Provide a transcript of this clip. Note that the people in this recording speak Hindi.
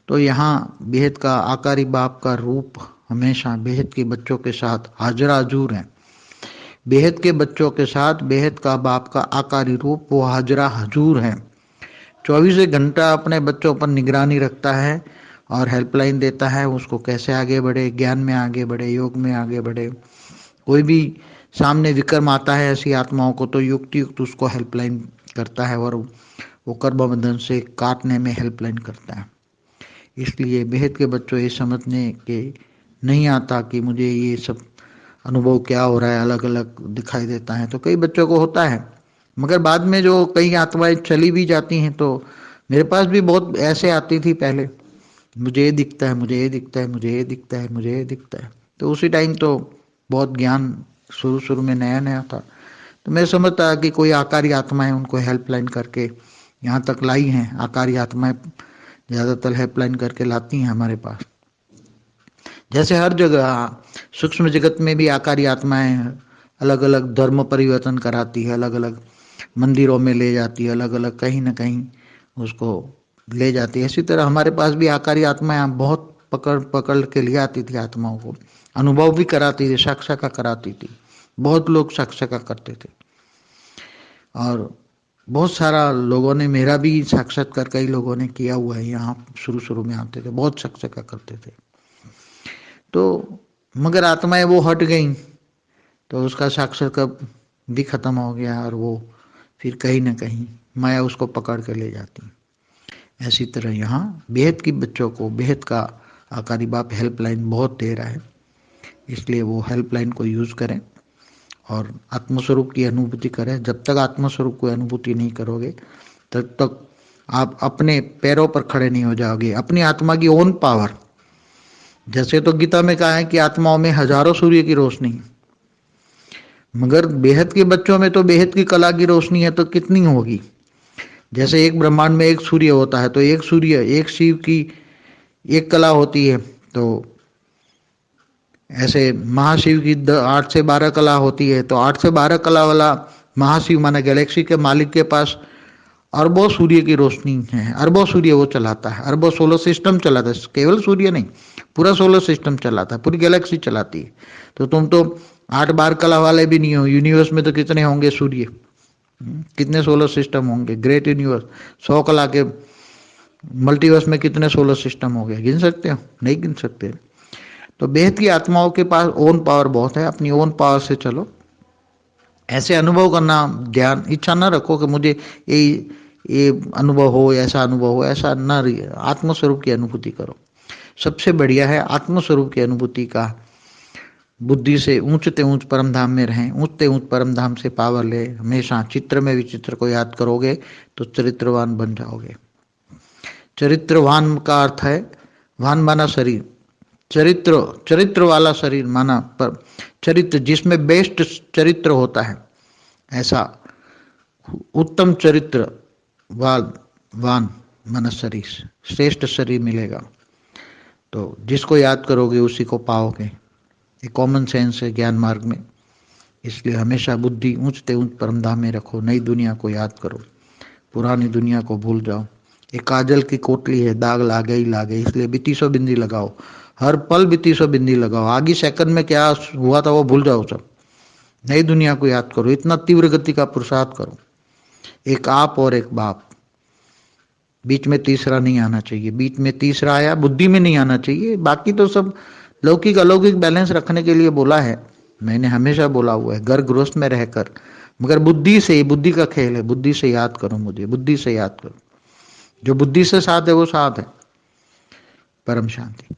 तो यहाँ बेहद का आकारी बाप का रूप हमेशा बेहद के बच्चों के साथ हाजरा हजूर है। बेहद के बच्चों के साथ बेहद का बाप का आकारी रूप वो हाजरा हजूर है। 24 घंटा अपने बच्चों पर निगरानी रखता है और हेल्पलाइन देता है, उसको कैसे आगे बढ़े, ज्ञान में आगे बढ़े, योग में आगे बढ़े। कोई भी सामने विक्रम आता है ऐसी आत्माओं को तो युक्ति युक्त उसको हेल्पलाइन करता है और वो कर्म बंधन से काटने में हेल्पलाइन करता है। इसलिए बेहद के बच्चों ये समझने के नहीं आता कि मुझे ये सब अनुभव क्या हो रहा है, अलग अलग दिखाई देता है। तो कई बच्चों को होता है, मगर बाद में जो कई आत्माएं चली भी जाती हैं तो मेरे पास भी बहुत ऐसे आती थी पहले, मुझे ये दिखता है, मुझे ये दिखता है, मुझे ये दिखता है, मुझे ये दिखता है। तो उसी टाइम तो बहुत ज्ञान शुरू शुरू में नया नया था, तो मैं समझता कि कोई आकारी आत्माएं उनको हेल्पलाइन करके यहाँ तक लाई हैं। आकारी आत्माएं ज़्यादातर हेल्पलाइन करके लाती हैं हमारे पास। जैसे हर जगह सूक्ष्म जगत में भी आकारी आत्माएं अलग अलग धर्म परिवर्तन कराती है, अलग अलग मंदिरों में ले जाती है, अलग अलग कहीं ना कहीं उसको ले जाती है। इसी तरह हमारे पास भी आकारी आत्माएं बहुत पकड़ पकड़ के ले आती थी, आत्माओं को अनुभव भी कराती थी, साक्षात्कार कराती थी। बहुत लोग साक्षात्कार करते थे और बहुत सारा लोगों ने, मेरा भी साक्षात्कार कई लोगों ने किया हुआ है। यहाँ शुरू शुरू में आते थे, बहुत साक्षात्कार करते थे। तो मगर आत्माएं वो हट गई तो उसका साक्षात्कार भी खत्म हो गया और वो फिर कहीं ना कहीं माया उसको पकड़ कर ले जाती। ऐसी तरह यहाँ बेहद की बच्चों को बेहद का आकारी बाप हेल्पलाइन बहुत दे रहा है, इसलिए वो हेल्पलाइन को यूज़ करें और आत्मस्वरूप की अनुभूति करें। जब तक आत्मस्वरूप को अनुभूति नहीं करोगे तब तक आप अपने पैरों पर खड़े नहीं हो जाओगे, अपनी आत्मा की ओन पावर। जैसे तो गीता में कहा है कि आत्माओं में हजारों सूर्य की रोशनी है, मगर बेहद के बच्चों में तो बेहद की कला की रोशनी है तो कितनी होगी। जैसे एक ब्रह्मांड में एक सूर्य होता है तो एक सूर्य, एक शिव की एक कला होती है, तो ऐसे महाशिव की 8 से 12 कला होती है। तो 8 से 12 कला वाला महाशिव माना गैलेक्सी के मालिक के पास अरबों सूर्य की रोशनी है, अरबों सूर्य वो चलाता है, अरबों सोलर सिस्टम चलाता है। केवल सूर्य नहीं, पूरा सोलर सिस्टम चलाता है, पूरी गैलेक्सी चलाती है। तो तुम तो 8-12 कला वाले भी नहीं हो। यूनिवर्स में तो कितने होंगे सूर्य, कितने सोलर सिस्टम होंगे, ग्रेट यूनिवर्स। 100 कला के मल्टीवर्स में कितने सोलर सिस्टम हो गए, गिन सकते हो? नहीं गिन सकते। तो बेहद की आत्माओं के पास ओन पावर बहुत है, अपनी ओन पावर से चलो। ऐसे अनुभव करना, ज्ञान इच्छा न रखो कि मुझे ये अनुभव हो, ऐसा अनुभव हो, ऐसा न। आत्मस्वरूप की अनुभूति करो। सबसे बढ़िया है आत्मस्वरूप की अनुभूति का। बुद्धि से ऊंचते ऊंच परम धाम में रहें, ऊंचते ऊंच परम धाम से पावर ले। हमेशा चित्र में विचित्र को याद करोगे तो चरित्रवान बन जाओगे। चरित्रवान का अर्थ है, वान माना शरीर, चरित्र, चरित्र वाला शरीर माना, पर चरित्र जिसमें बेस्ट चरित्र होता है, ऐसा उत्तम चरित्र वान माना शरीर, श्रेष्ठ शरीर मिलेगा। तो जिसको याद करोगे उसी को पाओगे। ये कॉमन सेंस है ज्ञान मार्ग में। इसलिए हमेशा बुद्धि ऊंचते ऊंच परमधाम में रखो, नई दुनिया को याद करो, पुरानी दुनिया को भूल जाओ। एक काजल की कोटली है, दाग लागे ही लागे, इसलिए 3200 बिंदी लगाओ, हर पल 3200 बिंदी लगाओ। आगे सेकंड में क्या हुआ था वो भूल जाओ सब, नई दुनिया को याद करो। इतना तीव्र गति का पुरुषार्थ करो। एक आप और एक बाप, बीच में तीसरा नहीं आना चाहिए। बीच में तीसरा आया, बुद्धि में नहीं आना चाहिए। बाकी तो सब लौकिक अलौकिक बैलेंस रखने के लिए बोला है, मैंने हमेशा बोला हुआ है, घर गृहस्थ में रहकर। मगर बुद्धि से, बुद्धि का खेल है, बुद्धि से याद करो मुझे, बुद्धि से याद करो। जो बुद्धि से साथ है वो साथ है। परम शांति।